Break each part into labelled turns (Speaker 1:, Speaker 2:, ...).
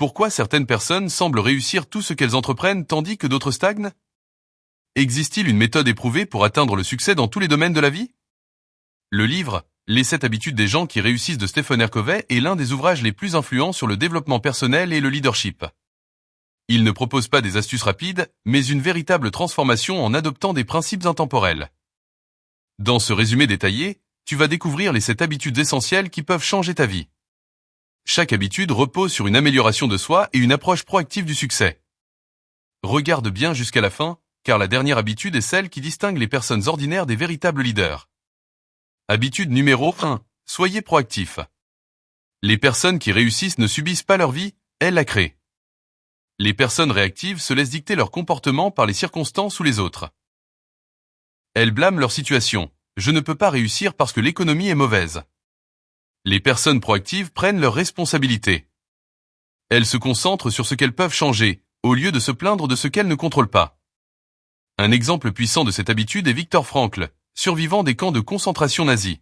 Speaker 1: Pourquoi certaines personnes semblent réussir tout ce qu'elles entreprennent tandis que d'autres stagnent? Existe-t-il une méthode éprouvée pour atteindre le succès dans tous les domaines de la vie? Le livre « Les 7 habitudes des gens qui réussissent » de Stephen R. Covey est l'un des ouvrages les plus influents sur le développement personnel et le leadership. Il ne propose pas des astuces rapides, mais une véritable transformation en adoptant des principes intemporels. Dans ce résumé détaillé, tu vas découvrir les 7 habitudes essentielles qui peuvent changer ta vie. Chaque habitude repose sur une amélioration de soi et une approche proactive du succès. Regarde bien jusqu'à la fin, car la dernière habitude est celle qui distingue les personnes ordinaires des véritables leaders. Habitude numéro 1. Soyez proactif. Les personnes qui réussissent ne subissent pas leur vie, elles la créent. Les personnes réactives se laissent dicter leur comportement par les circonstances ou les autres. Elles blâment leur situation. Je ne peux pas réussir parce que l'économie est mauvaise. Les personnes proactives prennent leurs responsabilités. Elles se concentrent sur ce qu'elles peuvent changer, au lieu de se plaindre de ce qu'elles ne contrôlent pas. Un exemple puissant de cette habitude est Viktor Frankl, survivant des camps de concentration nazis.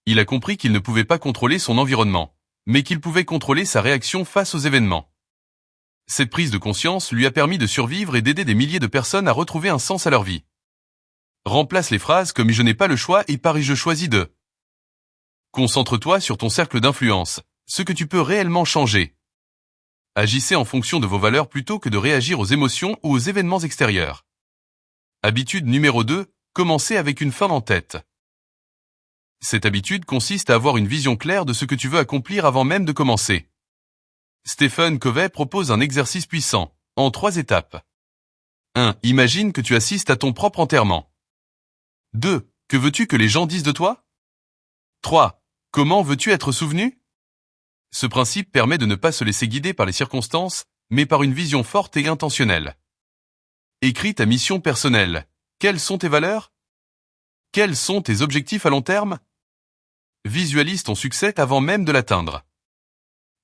Speaker 1: Il a compris qu'il ne pouvait pas contrôler son environnement, mais qu'il pouvait contrôler sa réaction face aux événements. Cette prise de conscience lui a permis de survivre et d'aider des milliers de personnes à retrouver un sens à leur vie. Remplace les phrases comme « je n'ai pas le choix » et par « je choisis de ». Concentre-toi sur ton cercle d'influence, ce que tu peux réellement changer. Agissez en fonction de vos valeurs plutôt que de réagir aux émotions ou aux événements extérieurs. Habitude numéro 2, commencez avec une fin en tête. Cette habitude consiste à avoir une vision claire de ce que tu veux accomplir avant même de commencer. Stephen Covey propose un exercice puissant, en 3 étapes. 1. Imagine que tu assistes à ton propre enterrement. 2. Que veux-tu que les gens disent de toi? 3. Comment veux-tu être souvenu? Ce principe permet de ne pas se laisser guider par les circonstances, mais par une vision forte et intentionnelle. Écris ta mission personnelle. Quelles sont tes valeurs? Quels sont tes objectifs à long terme? Visualise ton succès avant même de l'atteindre.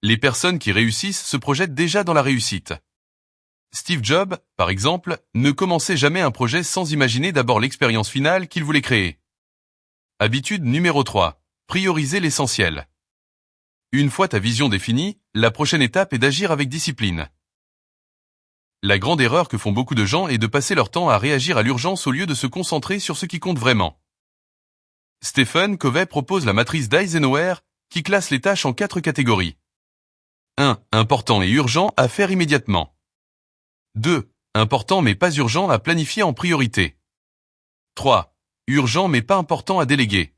Speaker 1: Les personnes qui réussissent se projettent déjà dans la réussite. Steve Jobs, par exemple, ne commençait jamais un projet sans imaginer d'abord l'expérience finale qu'il voulait créer. Habitude numéro 3. Prioriser l'essentiel. Une fois ta vision définie, la prochaine étape est d'agir avec discipline. La grande erreur que font beaucoup de gens est de passer leur temps à réagir à l'urgence au lieu de se concentrer sur ce qui compte vraiment. Stephen Covey propose la matrice d'Eisenhower qui classe les tâches en 4 catégories. 1. Important et urgent à faire immédiatement. 2. Important mais pas urgent à planifier en priorité. 3. Urgent mais pas important à déléguer.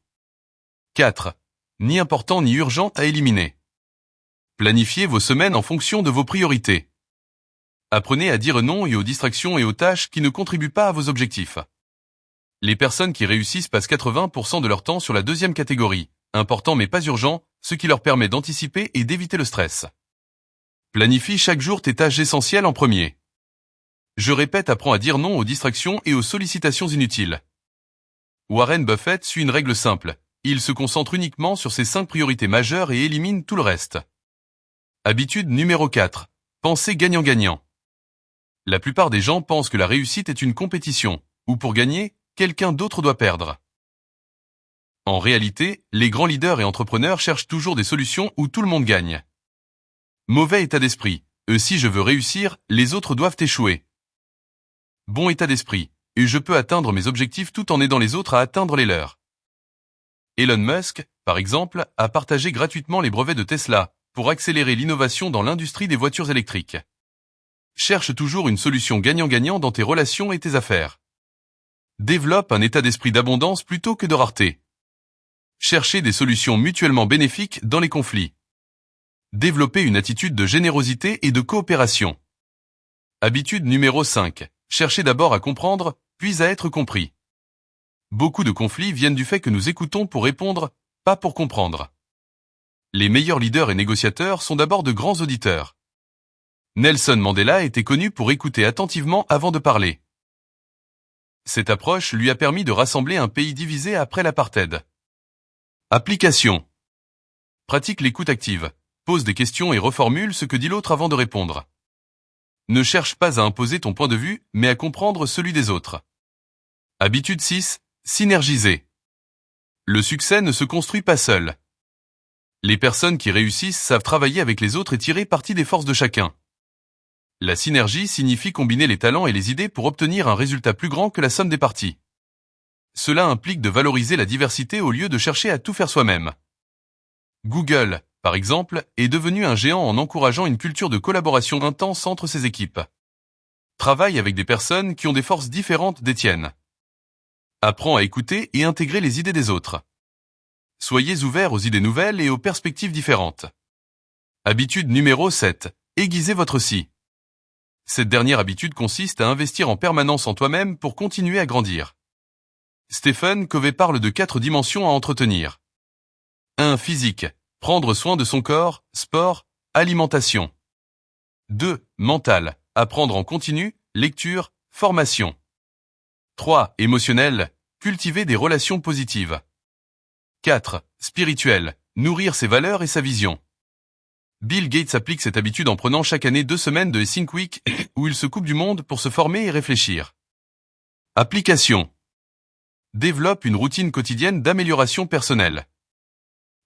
Speaker 1: 4. Ni important ni urgent à éliminer. Planifiez vos semaines en fonction de vos priorités. Apprenez à dire non et aux distractions et aux tâches qui ne contribuent pas à vos objectifs. Les personnes qui réussissent passent 80% de leur temps sur la 2e catégorie, important mais pas urgent, ce qui leur permet d'anticiper et d'éviter le stress. Planifie chaque jour tes tâches essentielles en premier. Je répète, apprends à dire non aux distractions et aux sollicitations inutiles. Warren Buffett suit une règle simple. Il se concentre uniquement sur ses 5 priorités majeures et élimine tout le reste. Habitude numéro 4. Pensez gagnant-gagnant. La plupart des gens pensent que la réussite est une compétition, où pour gagner, quelqu'un d'autre doit perdre. En réalité, les grands leaders et entrepreneurs cherchent toujours des solutions où tout le monde gagne. Mauvais état d'esprit. Si je veux réussir, les autres doivent échouer. Bon état d'esprit. Je peux atteindre mes objectifs tout en aidant les autres à atteindre les leurs. Elon Musk, par exemple, a partagé gratuitement les brevets de Tesla pour accélérer l'innovation dans l'industrie des voitures électriques. Cherche toujours une solution gagnant-gagnant dans tes relations et tes affaires. Développe un état d'esprit d'abondance plutôt que de rareté. Cherchez des solutions mutuellement bénéfiques dans les conflits. Développez une attitude de générosité et de coopération. Habitude numéro 5. Cherchez d'abord à comprendre, puis à être compris. Beaucoup de conflits viennent du fait que nous écoutons pour répondre, pas pour comprendre. Les meilleurs leaders et négociateurs sont d'abord de grands auditeurs. Nelson Mandela était connu pour écouter attentivement avant de parler. Cette approche lui a permis de rassembler un pays divisé après l'apartheid. Application. Pratique l'écoute active. Pose des questions et reformule ce que dit l'autre avant de répondre. Ne cherche pas à imposer ton point de vue, mais à comprendre celui des autres. Habitude 6. Synergiser. Le succès ne se construit pas seul. Les personnes qui réussissent savent travailler avec les autres et tirer parti des forces de chacun. La synergie signifie combiner les talents et les idées pour obtenir un résultat plus grand que la somme des parties. Cela implique de valoriser la diversité au lieu de chercher à tout faire soi-même. Google, par exemple, est devenu un géant en encourageant une culture de collaboration intense entre ses équipes. Travaille avec des personnes qui ont des forces différentes des tiennes. Apprends à écouter et intégrer les idées des autres. Soyez ouverts aux idées nouvelles et aux perspectives différentes. Habitude numéro 7. Aiguisez votre si. Cette dernière habitude consiste à investir en permanence en toi-même pour continuer à grandir. Stephen Covey parle de 4 dimensions à entretenir. 1. Physique. Prendre soin de son corps, sport, alimentation. 2. Mental. Apprendre en continu, lecture, formation. 3. Émotionnel. Cultiver des relations positives. 4. Spirituel. Nourrir ses valeurs et sa vision. Bill Gates applique cette habitude en prenant chaque année 2 semaines de Think Week où il se coupe du monde pour se former et réfléchir. Application. Développe une routine quotidienne d'amélioration personnelle.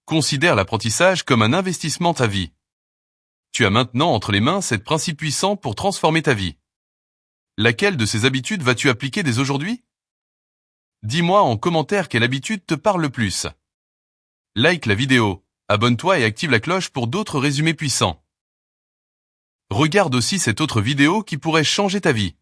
Speaker 1: Considère l'apprentissage comme un investissement ta vie. Tu as maintenant entre les mains 7 principes puissants pour transformer ta vie. Laquelle de ces habitudes vas-tu appliquer dès aujourd'hui? Dis-moi en commentaire quelle habitude te parle le plus. Like la vidéo, abonne-toi et active la cloche pour d'autres résumés puissants. Regarde aussi cette autre vidéo qui pourrait changer ta vie.